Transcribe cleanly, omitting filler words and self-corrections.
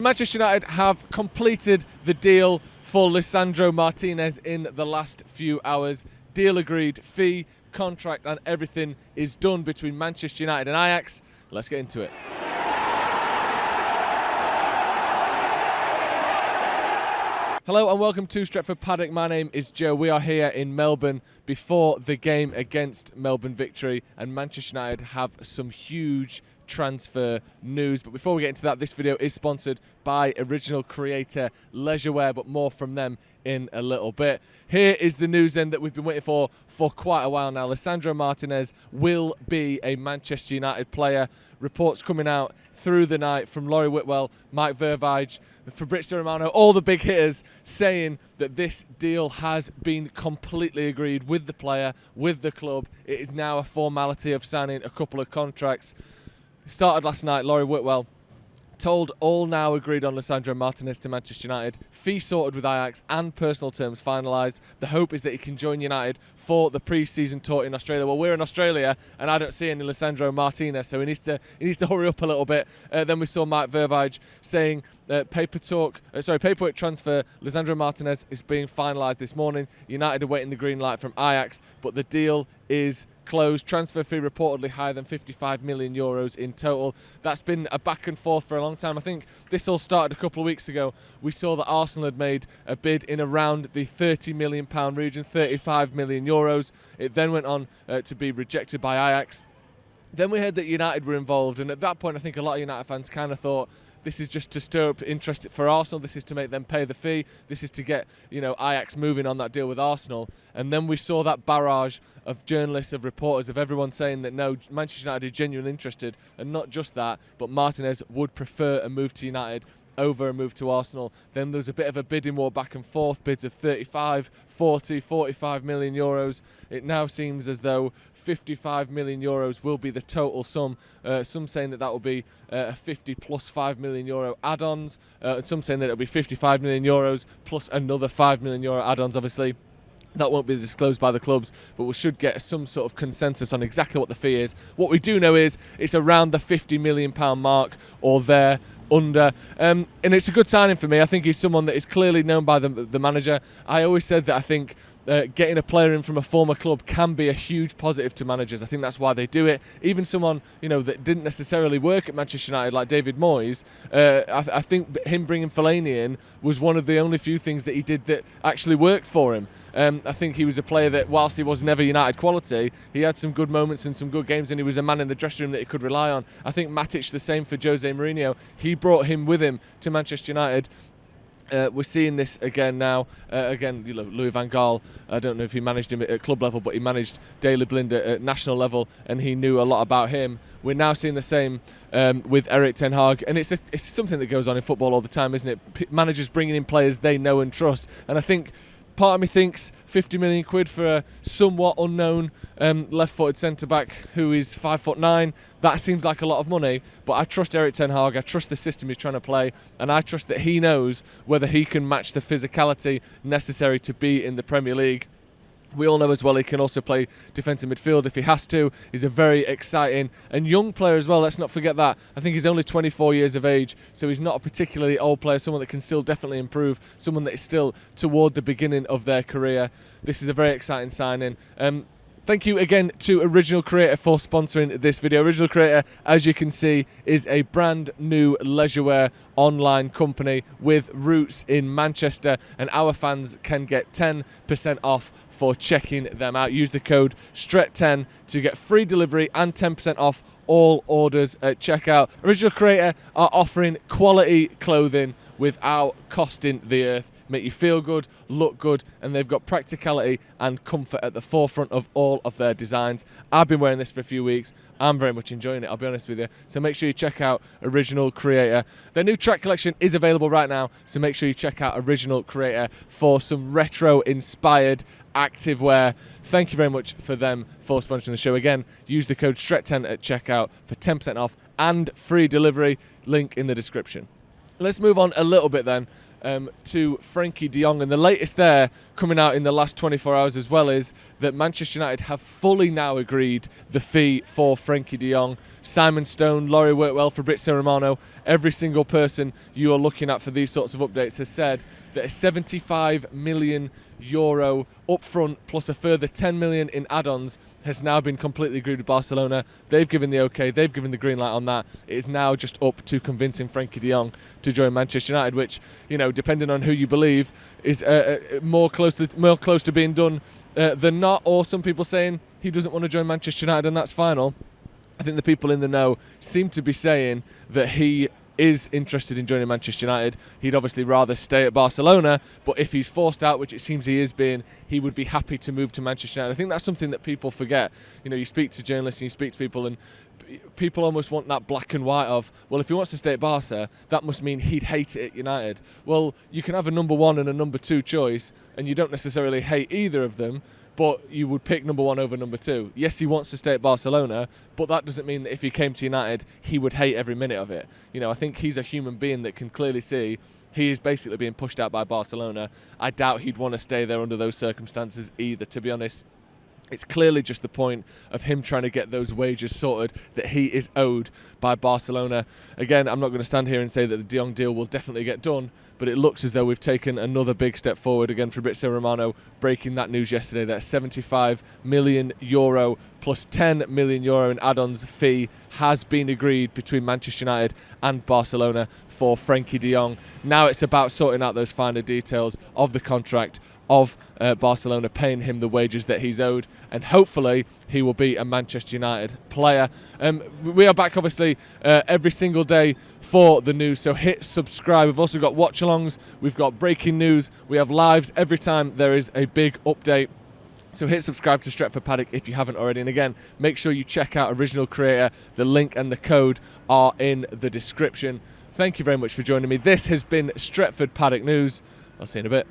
Manchester United have completed the deal for Lisandro Martinez in the last few hours. Deal agreed, fee, contract and everything is done between Manchester United and Ajax. Let's get into it. Hello and welcome to Stretford Paddock. My name is Joe. We are here in Melbourne before the game against Melbourne Victory, and Manchester United have some huge transfer news. But before we get into that, this video is sponsored by original creator Leisurewear, but more from them in a little bit. Here is the news then that we've been waiting for quite a while now. Lisandro Martinez will be a Manchester United player. Reports coming out through the night from Laurie Whitwell, Mike Vervige, Fabrizio Romano, all the big hitters saying that this deal has been completely agreed with the player, with the club. It is now a formality of signing a couple of contracts. It started last night. Laurie Whitwell told all now agreed on Lisandro Martinez to Manchester United. Fee sorted with Ajax and personal terms finalised. The hope is that he can join United for the pre-season tour in Australia. Well, we're in Australia and I don't see any Lisandro Martinez, so he needs to hurry up a little bit. Then we saw Mike Vervige saying paperwork transfer. Lisandro Martinez is being finalised this morning. United are waiting the green light from Ajax, but the deal is closed. Transfer fee reportedly higher than 55 million euros in total. That's been a back and forth for a long time. I think this all started a couple of weeks ago. We saw that Arsenal had made a bid in around the 30 million pound region, 35 million euros. It then went on to be rejected by Ajax. Then we heard that United were involved, and at that point I think a lot of United fans kind of thought, this is just to stir up interest for Arsenal. This is to make them pay the fee. This is to get, Ajax moving on that deal with Arsenal. And then we saw that barrage of journalists, of reporters, of everyone saying that no, Manchester United are genuinely interested. And not just that, but Martinez would prefer a move to United over a move to Arsenal. Then there was a bit of a bidding war back and forth, bids of 35, 40, 45 million euros. It now seems as though 55 million euros will be the total sum. Some saying that will be a 50 plus 5 million euro add-ons. And some saying that it'll be 55 million euros plus another 5 million euro add-ons, obviously. That won't be disclosed by the clubs, but we should get some sort of consensus on exactly what the fee is. What we do know is it's around the 50 million pound mark or there under, and it's a good signing for me. I think he's someone that is clearly known by the manager. I always said that I think getting a player in from a former club can be a huge positive to managers. I think that's why they do it. Even someone that didn't necessarily work at Manchester United, like David Moyes, I think him bringing Fellaini in was one of the only few things that he did that actually worked for him. I think he was a player that, whilst he was never United quality, he had some good moments and some good games, and he was a man in the dressing room that he could rely on. I think Matic the same for Jose Mourinho. He brought him with him to Manchester United. We're seeing this again now. Louis van Gaal, I don't know if he managed him at club level, but he managed Daley Blind at national level, and he knew a lot about him. We're now seeing the same with Erik ten Hag, and it's something that goes on in football all the time, isn't it? Managers bringing in players they know and trust, and I think part of me thinks 50 million quid for a somewhat unknown left-footed centre-back who is 5'9", that seems like a lot of money, but I trust Erik ten Hag, I trust the system he's trying to play, and I trust that he knows whether he can match the physicality necessary to be in the Premier League. We all know as well he can also play defensive midfield if he has to. He's a very exciting and young player as well, let's not forget that. I think he's only 24 years of age, so he's not a particularly old player, someone that can still definitely improve, someone that is still toward the beginning of their career. This is a very exciting signing. Thank you again to Original Creator for sponsoring this video. Original Creator, as you can see, is a brand new leisurewear online company with roots in Manchester, and our fans can get 10% off for checking them out. Use the code STRET10 to get free delivery and 10% off all orders at checkout. Original Creator are offering quality clothing without costing the earth. Make you feel good, look good, and they've got practicality and comfort at the forefront of all of their designs. I've been wearing this for a few weeks. I'm very much enjoying it, I'll be honest with you. So make sure you check out Original Creator. Their new track collection is available right now, so make sure you check out Original Creator for some retro-inspired activewear. Thank you very much for them for sponsoring the show. Again, use the code STRET10 at checkout for 10% off and free delivery. Link in the description. Let's move on a little bit then. to Frenkie de Jong. And the latest there, coming out in the last 24 hours as well, is that Manchester United have fully now agreed the fee for Frenkie de Jong. Simon Stone, Laurie Workwell, Fabrizio Romano, every single person you are looking at for these sorts of updates has said that a 75 million euro upfront plus a further 10 million in add-ons has now been completely agreed with Barcelona. They've given the okay, they've given the green light on that. It is now just up to convincing Frenkie de Jong to join Manchester United, which, you know, depending on who you believe, is more close to being done than not. Or some people saying he doesn't want to join Manchester United and that's final. I think the people in the know seem to be saying that he is interested in joining Manchester United. He'd obviously rather stay at Barcelona, but if he's forced out, which it seems he is being, he would be happy to move to Manchester United. I think that's something that people forget. You know, you speak to journalists and you speak to people, and people almost want that black and white of, well, if he wants to stay at Barca, that must mean he'd hate it at United. Well, you can have a number one and a number two choice, and you don't necessarily hate either of them, but you would pick number one over number two. Yes, he wants to stay at Barcelona, but that doesn't mean that if he came to United, he would hate every minute of it. You know, I think he's a human being that can clearly see he is basically being pushed out by Barcelona. I doubt he'd want to stay there under those circumstances either, to be honest. It's clearly just the point of him trying to get those wages sorted that he is owed by Barcelona. Again, I'm not going to stand here and say that the De Jong deal will definitely get done, but it looks as though we've taken another big step forward. Again, Fabrizio Romano breaking that news yesterday, that 75 million euro plus 10 million euro in add-ons fee has been agreed between Manchester United and Barcelona for Frenkie de Jong. Now it's about sorting out those finer details of the contract, of Barcelona paying him the wages that he's owed, and hopefully he will be a Manchester United player. We are back obviously every single day for the news, so hit subscribe. We've also got watch-alongs, we've got breaking news, we have lives every time there is a big update. So hit subscribe to Stretford Paddock if you haven't already, and again, make sure you check out Original Creator. The link and the code are in the description. Thank you very much for joining me. This has been Stretford Paddock News. I'll see you in a bit.